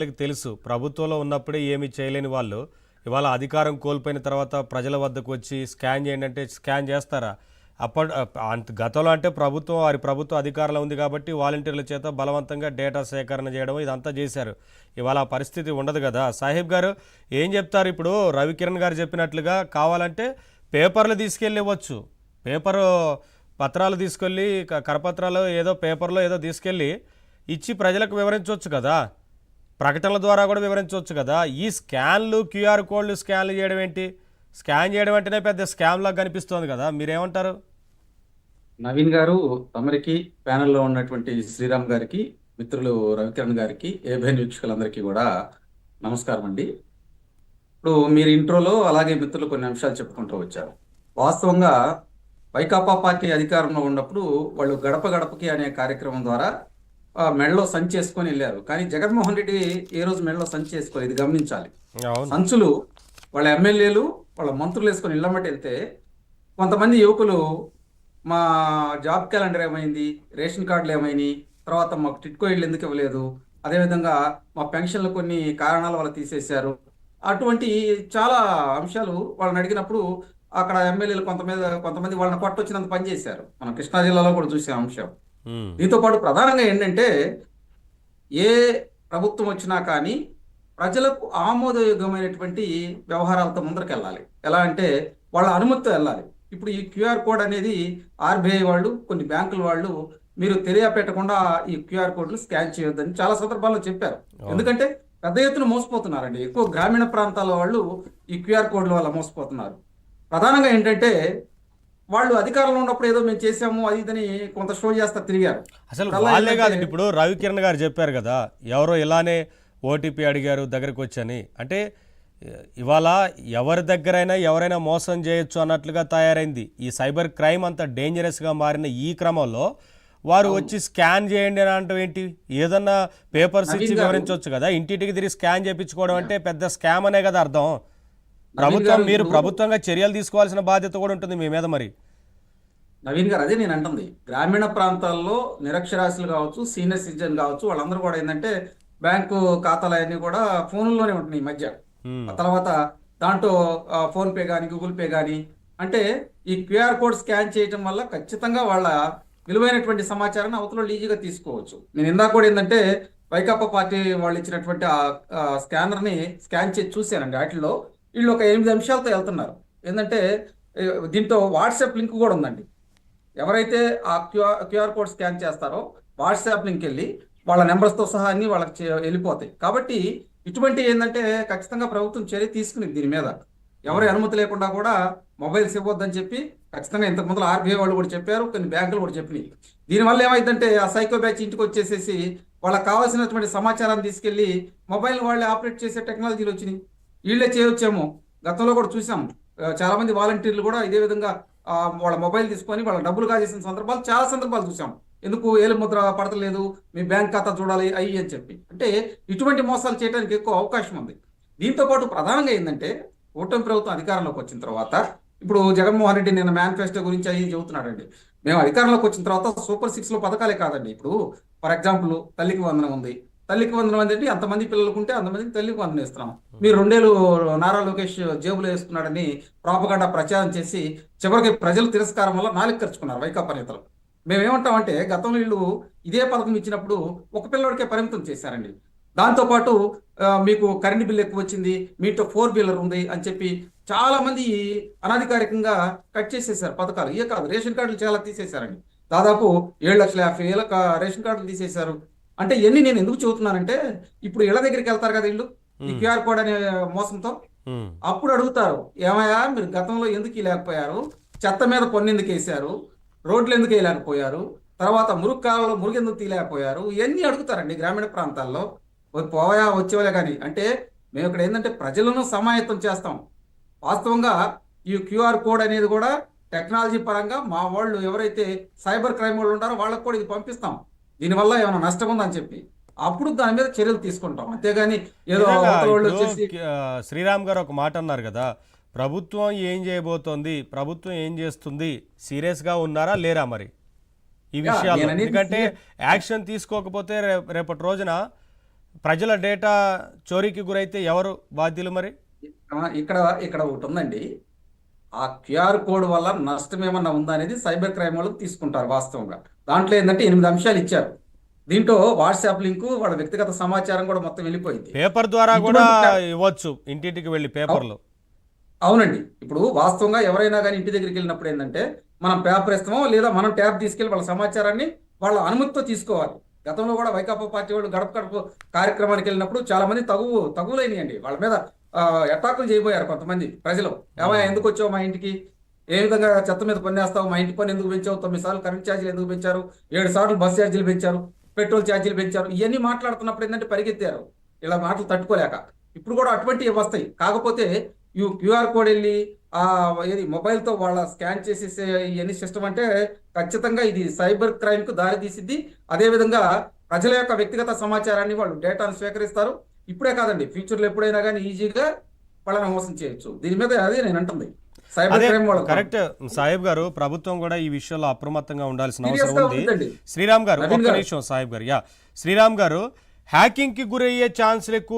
వాళ్ళకి తెలుసు ప్రభుత్వంలో ఉన్నప్పుడే ఏమీ చేయలేని వాళ్ళు ఇవాళ అధికారం కోల్పోయిన తర్వాత ప్రజల వద్దకు వచ్చి స్కాన్ చేయండి అంటే స్కాన్ చేస్తారా? అంత గతంలో అంటే వారి ప్రభుత్వ అధికారంలో ఉంది కాబట్టి వాలంటీర్ల చేత బలవంతంగా డేటా సేకరణ చేయడం ఇదంతా చేశారు. ఇవాళ ఆ పరిస్థితి ఉండదు కదా. సాహిబ్ గారు ఏం చెప్తారు? ఇప్పుడు రవికిరణ్ గారు చెప్పినట్లుగా కావాలంటే పేపర్లు తీసుకెళ్ళి ఇవ్వచ్చు. పేపరు పత్రాలు తీసుకెళ్ళి కరపత్రాలు ఏదో పేపర్లో ఏదో తీసుకెళ్ళి ఇచ్చి ప్రజలకు వివరించవచ్చు కదా. ప్రకటనల ద్వారా కూడా వివరించవచ్చు కదా. ఈ స్కాన్లు క్యూఆర్ కోడ్లు స్కాన్లు చేయడం ఏంటి? స్కాన్ చేయడం అంటేనే పెద్ద స్కామ్ లాగా కనిపిస్తోంది కదా. మీరేమంటారు? నవీన్ గారు, తమరికి ప్యానెల్లో ఉన్నటువంటి శ్రీరామ్ గారికి, మిత్రులు రవికిరణ్ గారికి, ఏబిఎన్ వీక్షకులందరికీ కూడా నమస్కారం అండి. ఇప్పుడు మీరు ఇంట్రోలో అలాగే మిత్రులు కొన్ని అంశాలు చెప్పుకుంటూ వచ్చారు. వాస్తవంగా వైకాపా పార్టీ అధికారంలో ఉన్నప్పుడు వాళ్ళు గడప గడపకి అనే కార్యక్రమం ద్వారా మెడలో సంచి వేసుకొని వెళ్ళారు. కానీ జగన్మోహన్ రెడ్డి ఏ రోజు మెడలో సంచి వేసుకోవాలి, ఇది గమనించాలి. సంచులు వాళ్ళ ఎమ్మెల్యేలు వాళ్ళ మంత్రులు వేసుకొని ఇళ్ళమ్మటి వెళ్తే కొంతమంది యువకులు మా జాబ్ క్యాలెండర్ ఏమైంది, రేషన్ కార్డులు ఏమైనాయి, తర్వాత మాకు టిట్కో ఇళ్ళు ఎందుకు ఇవ్వలేదు, అదేవిధంగా మా పెన్షన్లు కొన్ని కారణాల వల్ల తీసేశారు, అటువంటి చాలా అంశాలు వాళ్ళని అడిగినప్పుడు అక్కడ ఎమ్మెల్యేలు కొంతమంది వాళ్ళని కొట్టొచ్చినంత పని చేశారు. మనం కృష్ణా జిల్లాలో కూడా చూసే అంశం. దీంతో పాటు ప్రధానంగా ఏంటంటే ఏ ప్రభుత్వం వచ్చినా కానీ ప్రజలకు ఆమోదయోగ్యమైనటువంటి వ్యవహారాలతో ముందరికి వెళ్ళాలి. ఎలా అంటే వాళ్ళ అనుమతితో వెళ్ళాలి. ఇప్పుడు ఈ క్యూఆర్ కోడ్ అనేది ఆర్బీఐ వాళ్ళు, కొన్ని బ్యాంకుల వాళ్ళు మీరు తెలియపెట్టకుండా ఈ క్యూఆర్ కోడ్లు స్కాన్ చేయొద్దని చాలా సందర్భాల్లో చెప్పారు. ఎందుకంటే పెద్ద ఎత్తున మోసపోతున్నారండి. ఎక్కువ గ్రామీణ ప్రాంతాల వాళ్ళు ఈ క్యూఆర్ కోడ్ల వల్ల మోసపోతున్నారు. ప్రధానంగా ఏంటంటే వాళ్ళు అధికారంలో ఉన్నప్పుడు ఏదో మేము చేసాము అది ఇదని కొంత షో చేస్తా తిరిగారు. అసలు వాళ్ళే కాదండి. ఇప్పుడు రవికిరణ్ గారు చెప్పారు కదా, ఎవరో ఇలానే ఓటీపీ అడిగారు దగ్గరకు వచ్చని. అంటే ఇవాళ ఎవరి దగ్గరైనా ఎవరైనా మోసం చేయొచ్చు అన్నట్లుగా తయారైంది. ఈ సైబర్ క్రైమ్ అంత డేంజరస్గా మారిన ఈ క్రమంలో వారు వచ్చి స్కాన్ చేయండి అని అంటే ఏంటి? ఏదన్నా పేపర్స్ ఇచ్చి వివరించవచ్చు కదా. ఇంటింటికి తిరిగి స్కాన్ చేయించుకోవడం అంటే పెద్ద స్కామ్ అనే కదా అర్థం. మీరు ప్రభుత్వంగా చర్యలు తీసుకోవాల్సిన బాధ్యత కూడా ఉంటుంది మీ మీద. మరి నవీన్ గారు, అదే నేను అంటుంది, గ్రామీణ ప్రాంతాల్లో నిరక్షరాస్యులు కావచ్చు, సీనియర్ సిటిజన్ కావచ్చు, వాళ్ళందరూ కూడా ఏంటంటే బ్యాంకు ఖాతాలు అవన్నీ కూడా ఫోన్లోనే ఉంటున్నాయి ఈ మధ్య. తర్వాత దాంట్లో ఫోన్ పే కానీ గూగుల్ పే కానీ, అంటే ఈ క్యూఆర్ కోడ్ స్కాన్ చేయటం వల్ల ఖచ్చితంగా వాళ్ళ విలువైనటువంటి సమాచారాన్ని అవతల ఈజీగా తీసుకోవచ్చు. నేను ఇందాక కూడా ఏంటంటే వైకాపా పార్టీ వాళ్ళు ఇచ్చినటువంటి ఆ స్కానర్ని స్కాన్ చేసి చూశానండి. వాటిల్లో వీళ్ళు ఒక 8 నిమిషాలతో వెళ్తున్నారు. ఏంటంటే దీంతో వాట్సాప్ లింక్ కూడా ఉందండి. ఎవరైతే ఆ క్యూఆర్ కోడ్ స్కాన్ చేస్తారో వాట్సాప్ లింక్ వెళ్ళి వాళ్ళ నెంబర్స్తో సహా అన్ని వాళ్ళకి వెళ్ళిపోతాయి. కాబట్టి ఇటువంటి ఏంటంటే ఖచ్చితంగా ప్రభుత్వం చర్య తీసుకునేది దీని మీద. ఎవరి అనుమతి లేకుండా కూడా మొబైల్స్ ఇవ్వద్దని చెప్పి ఖచ్చితంగా ఇంతకుముందు ఆర్బీఐ వాళ్ళు కూడా చెప్పారు, కొన్ని బ్యాంకులు కూడా చెప్పినాయి. దీనివల్ల ఏమైందంటే ఆ సైకో బ్యాచ్ ఇంటికి వచ్చేసేసి వాళ్ళకి కావాల్సినటువంటి సమాచారాన్ని తీసుకెళ్లి మొబైల్ వాళ్ళే ఆపరేట్ చేసే టెక్నాలజీలు వచ్చినాయి. వీళ్ళే చేయొచ్చేమో. గతంలో కూడా చూసాం, చాలా మంది వాలంటీర్లు కూడా ఇదే విధంగా వాళ్ళ మొబైల్ తీసుకొని వాళ్ళ డబ్బులు కాజేసిన సందర్భాలు చాలా సందర్భాలు చూసాం. ఎందుకు ఏలు ముద్ర పడతలేదు, మీ బ్యాంక్ ఖాతా చూడాలి అయ్యి అని చెప్పి. అంటే ఇటువంటి మోసాలు చేయడానికి ఎక్కువ అవకాశం ఉంది. దీంతో పాటు ప్రధానంగా ఏంటంటే కూటమి ప్రభుత్వం అధికారంలోకి వచ్చిన తర్వాత ఇప్పుడు జగన్మోహన్ రెడ్డి నిన్న మేనిఫెస్టో గురించి అయ్యి చెబుతున్నాడండి. మేము అధికారంలోకి వచ్చిన తర్వాత సూపర్ 6లో పథకాలే కాదండి. ఇప్పుడు ఫర్ ఎగ్జాంపుల్ తల్లికి వందనం ఉంది. తల్లికి వందనం అంటే అంతమంది పిల్లలకు ఉంటే అంతమందికి తల్లికి వందనం ఇస్తున్నాం. మీరు 2 ఏళ్ళు నారా లోకేష్ జేబులో వేసుకున్నాడని ప్రాపగండా ప్రచారం చేసి చివరికి ప్రజలు తిరస్కారం వల్ల నాలుగు ఖర్చుకున్నారు వైకాపా నేతలు. మేమేమంటామంటే గతంలో వీళ్ళు ఇదే పథకం ఇచ్చినప్పుడు ఒక పిల్లడికే పరిమితం చేశారండి. దాంతోపాటు మీకు కరెంట్ బిల్ ఎక్కువ వచ్చింది, మీతో 4 వీలర్ ఉంది అని చెప్పి చాలా మంది అనధికారికంగా కట్ చేసేసారు పథకాలు. ఇవే కాదు, రేషన్ కార్డులు చాలా తీసేశారండి. దాదాపు 7,50,000 రేషన్ కార్డులు తీసేశారు. అంటే ఇవన్నీ నేను ఎందుకు చెబుతున్నానంటే ఇప్పుడు ఇళ్ల దగ్గరికి వెళ్తారు కదా ఇల్లు, ఈ క్యూఆర్ కోడ్ అనే మోసంతో. అప్పుడు అడుగుతారు, ఏమయ్యా మీరు గతంలో ఎందుకు లేకపోయారు, చెత్త మీద పన్ను ఎందుకు వేశారు, రోడ్లు ఎందుకు వేయలేకపోయారు, తర్వాత మురుగు కాలంలో మురుగు ఎందుకు తీయలేకపోయారు, ఇవన్నీ అడుగుతారండి గ్రామీణ ప్రాంతాల్లో. పోయా వచ్చేవాళ్ళే కానీ. అంటే మేము ఇక్కడ ఏంటంటే ప్రజలను సమాయత్తం చేస్తాం. వాస్తవంగా ఈ క్యూఆర్ కోడ్ అనేది కూడా టెక్నాలజీ పరంగా మా వాళ్ళు ఎవరైతే సైబర్ క్రైమ్ వాళ్ళు ఉంటారో వాళ్ళకు కూడా ఇది పంపిస్తాం. దీనివల్ల ఏమైనా నష్టం ఉందని చెప్పి అప్పుడు దాని మీద చర్యలు తీసుకుంటాం. అంతేగాని ఏదో వచ్చేసి. శ్రీరామ్ గారు ఒక మాట అన్నారు కదా, ప్రభుత్వం ఏం చేయబోతోంది, ప్రభుత్వం ఏం చేస్తుంది, సీరియస్గా ఉన్నారా లేరా మరి ఈ విషయాలు? ఎందుకంటే యాక్షన్ తీసుకోకపోతే రేపటి రోజున ప్రజల డేటా చోరీకి గురైతే ఎవరు బాధ్యులు మరి? ఇక్కడ ఇక్కడ ఒకటి ఉందండి. ఆ క్యూఆర్ కోడ్ వల్ల నష్టం ఏమన్నా ఉందా అనేది సైబర్ క్రైమ్ వాళ్ళు తీసుకుంటారు వాస్తవంగా. దాంట్లో ఏంటంటే 8 అంశాలు ఇచ్చారు. దీంట్లో వాట్సాప్ లింకు, వాళ్ళ వ్యక్తిగత సమాచారం కూడా మొత్తం వెళ్ళిపోయింది. పేపర్ ద్వారా కూడా ఇటువంటి ఇవ్వచ్చు, ఇంటింటికి వెళ్ళి పేపర్లు. అవునండి. ఇప్పుడు వాస్తవంగా ఎవరైనా కానీ ఇంటి దగ్గరికి వెళ్ళినప్పుడు ఏంటంటే మనం పేపర్ ఇస్తామో లేదా మనం ట్యాబ్ తీసుకెళ్ళి వాళ్ళ సమాచారాన్ని వాళ్ళ అనుమతితో తీసుకోవాలి. గతంలో కూడా వైకాపా పార్టీ వాళ్ళు గడప గడప కార్యక్రమానికి వెళ్ళినప్పుడు చాలా మంది తగువులైనాయండి. వాళ్ళ మీద అటాకులు చేయబోయారు కొంతమంది ప్రజలు. ఏమయ్యా ఎందుకు వచ్చావు మా ఇంటికి, ఏ విధంగా చెత్త మీద పన్నేస్తావు, మా ఇంటి పన్ను ఎందుకు పెంచావు, 9 సార్లు కరెంట్ ఛార్జీలు ఎందుకు పెంచారు, 7 సార్లు బస్ ఛార్జీలు పెంచారు, పెట్రోల్ ఛార్జీలు పెంచారు, ఇవన్నీ మాట్లాడుతున్నప్పుడు ఏంటంటే పరిగెత్తారు ఇలా మాటలు తట్టుకోలేక. ఇప్పుడు కూడా అటువంటివి వస్తాయి. కాకపోతే ఈ క్యూఆర్ కోడ్ వెళ్ళి ఏది మొబైల్తో వాళ్ళ స్కాన్ చేసేసే ఇవన్నీ సిస్టమ్ అంటే ఖచ్చితంగా ఇది సైబర్ క్రైమ్కు దారి తీసిద్ది. అదేవిధంగా ప్రజల యొక్క వ్యక్తిగత సమాచారాన్ని వాళ్ళు డేటాను స్వీకరిస్తారు. ఇప్పుడే కాదండి, ఫ్యూచర్లో ఎప్పుడైనా కానీ ఈజీగా వాళ్ళని మోసం చేయొచ్చు. దీని మీద అదే నేను అంటుంది, సైబర్ అదే క్రైమ్ వాళ్ళు కరెక్ట్ సాహిబ్ గారు. ప్రభుత్వం కూడా ఈ విషయంలో అప్రమత్తంగా ఉండాల్సిన సీరియస్ అవసరం గా ఉంది. ఉందండి. శ్రీరామ్ గారు, నవీన్ ఒక్క గారు. నిమిషం సాహిబ్ గారు. శ్రీరామ్ గారు, హ్యాకింగ్ కి గురయ్యే ఛాన్సులు ఎక్కువ